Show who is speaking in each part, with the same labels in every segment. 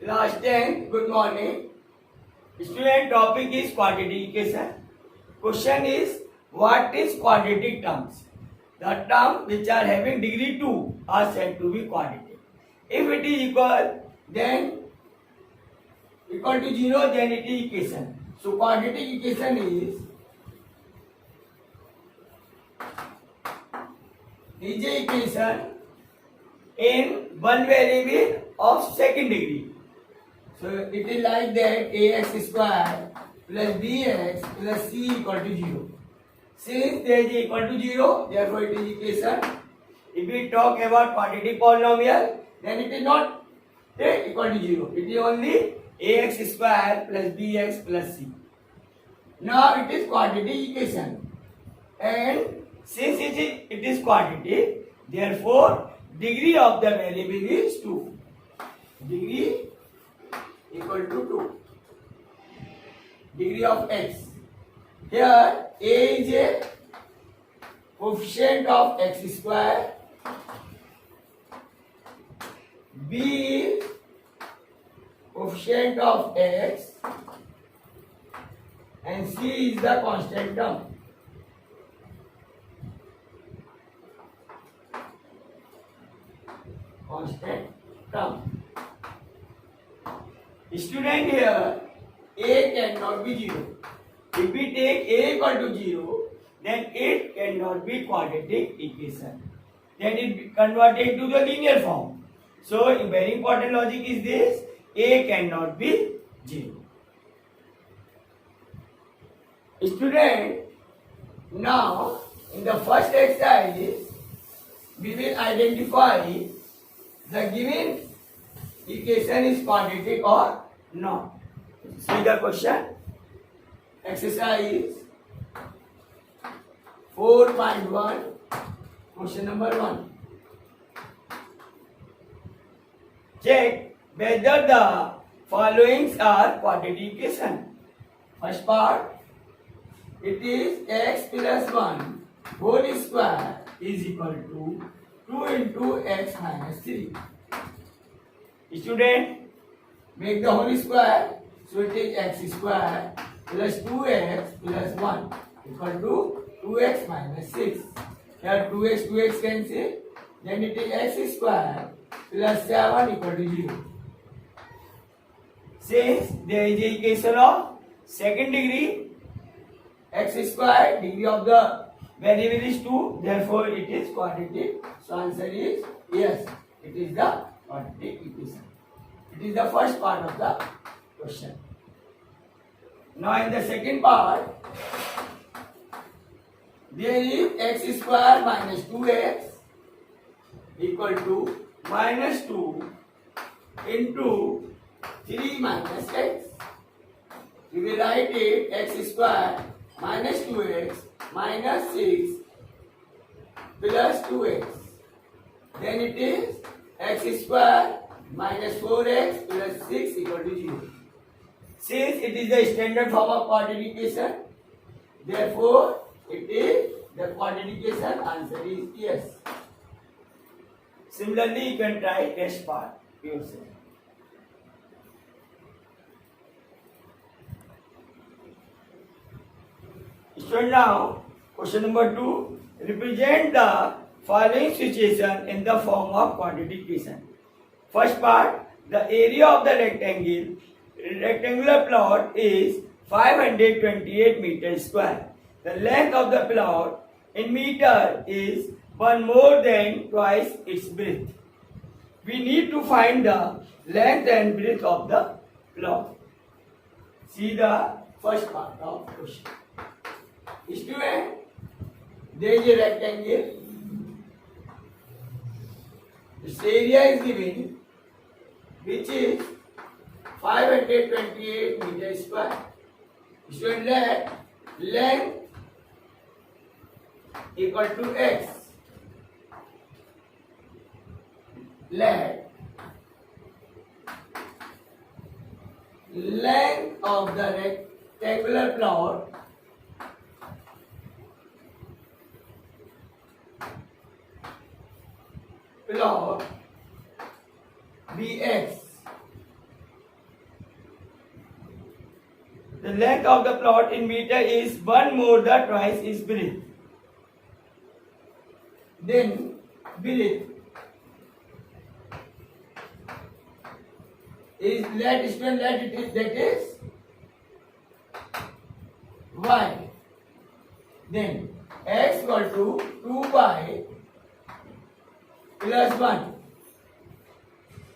Speaker 1: Class 10, good morning. Student, topic is quantification. Question is, what is quadratic terms? The terms which are having degree 2 are said to be quadratic. If it is equal, then equal to 0, then it is equation. So quadratic equation is a equation in one variable of second degree. So it is like that ax square plus bx plus c equal to 0. Since there is equal to 0, therefore it is equation. If we talk about quadratic polynomial, then it is not equal to 0. It is only ax square plus bx plus c. Now it is quadratic equation. And since it is quadratic, therefore degree of the variable is 2. Degree equal to 2. Degree of x. Here a is a coefficient of x square, b is coefficient of x, and c is the constant term. Constant term. Student, here a cannot be 0. If we take a equal to 0, then it cannot be quadratic equation. Then it converted to the linear form. So a very important logic is this: a cannot be 0. Student, now in the first exercise, we will identify the given equation is quadratic or not. See the question. Exercise 4.1, question number 1. Check whether the following are quadratic equation. First part, it is x plus 1 whole square is equal to 2 into x minus 3. Student, make the whole square. So it is x square plus 2x plus 1 equal to 2x minus 6. Here 2x cancel. Then it is x square plus 7 equal to 0. Since there is a equation of second degree, x square, degree of the variable is 2, therefore it is quadratic. So answer is yes, it is the quadratic equation. It is the first part of the question. Now in the second part, there is x square minus 2x equal to minus 2 into 3 minus x. We will write it x square minus 2x minus 6 plus 2x. Then it is x square minus 4x plus 6 equal to 0. Since it is the standard form of quadratic equation, therefore it is the quadratic equation. Answer is yes. Similarly, you can try test part yourself. Student, now question number 2. Represent the following situation in the form of quadratic equation. First part, the area of the rectangular plot is 528 meters square. The length of the plot in meter is 1 more than twice its breadth. We need to find the length and breadth of the plot. See the first part of the question. Student, there is a rectangle. Its area is given, which is 528 meters square. Student, let length equal to x. Let length of the rectangular plot bx the length of the plot in meter is 1 more the twice its breadth. Then breadth is let it is that is y. Then x equal to 2y plus 1.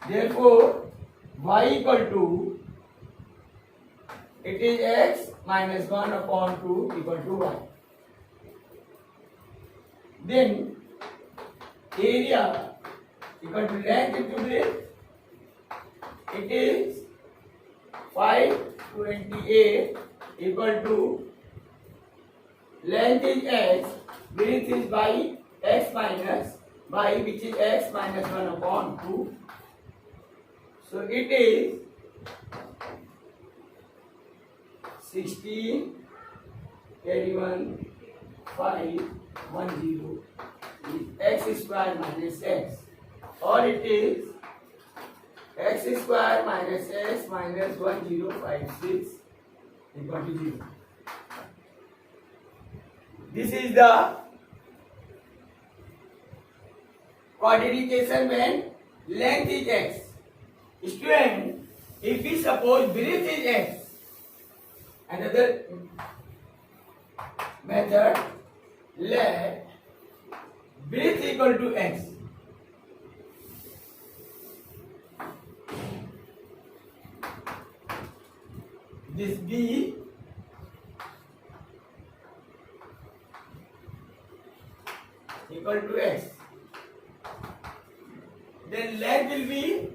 Speaker 1: Therefore, y equal to, it is x minus 1 upon 2 equal to y. Then, area equal to length into breadth. It is 528 equal to length is x, breadth is by x minus y, which is x minus 1 upon 2. So it is 16, carry 1, 5, 1, 0 is x square minus x, or it is x square minus x minus 1056 equal to 0. This is the quadrication when length is x. Student, if we suppose breadth is x, another method, let breadth equal to x. This b equal to x. Then length will be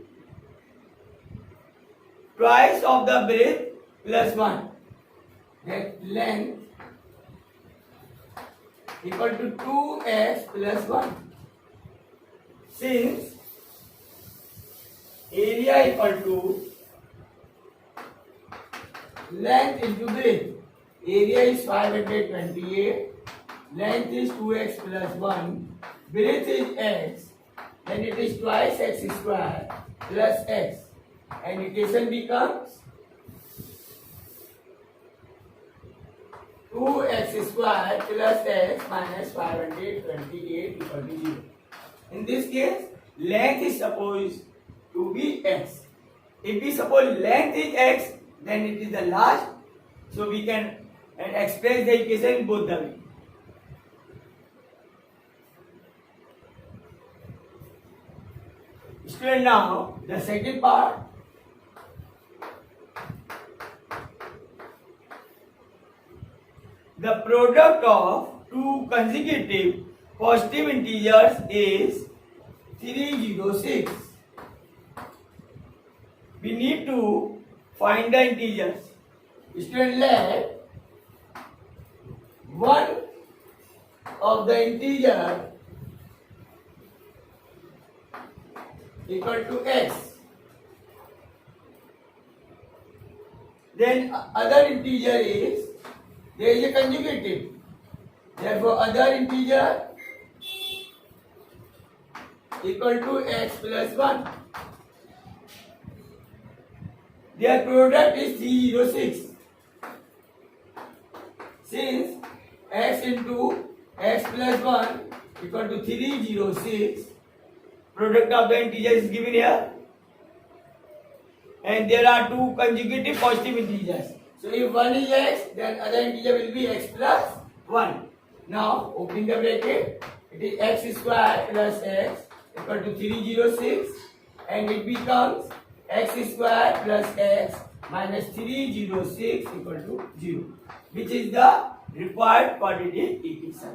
Speaker 1: twice of the breadth plus 1. That length equal to 2x plus 1. Since area equal to length into breadth, area is 528, length is 2x plus 1, breadth is x, then it is twice x square plus x, and equation becomes 2x square plus x minus 528 equal to 0. In this case, length is supposed to be x. If we suppose length is x, then it is the last, so we can express the equation in both the way. Student, now the second part. The product of two consecutive positive integers is 306. We need to find the integers. Student, let one of the integer equal to x. Then other integer is, there is a conjugative. Therefore, other integer equal to x plus 1. Their product is 306. Since x into x plus 1 equal to 306, product of the integer is given here. And there are two consecutive positive integers. So if one is x, then other integer will be x plus 1. Now, opening the bracket, it is x square plus x equal to 306, and it becomes x square plus x minus 306 equal to 0, which is the required quadratic equation.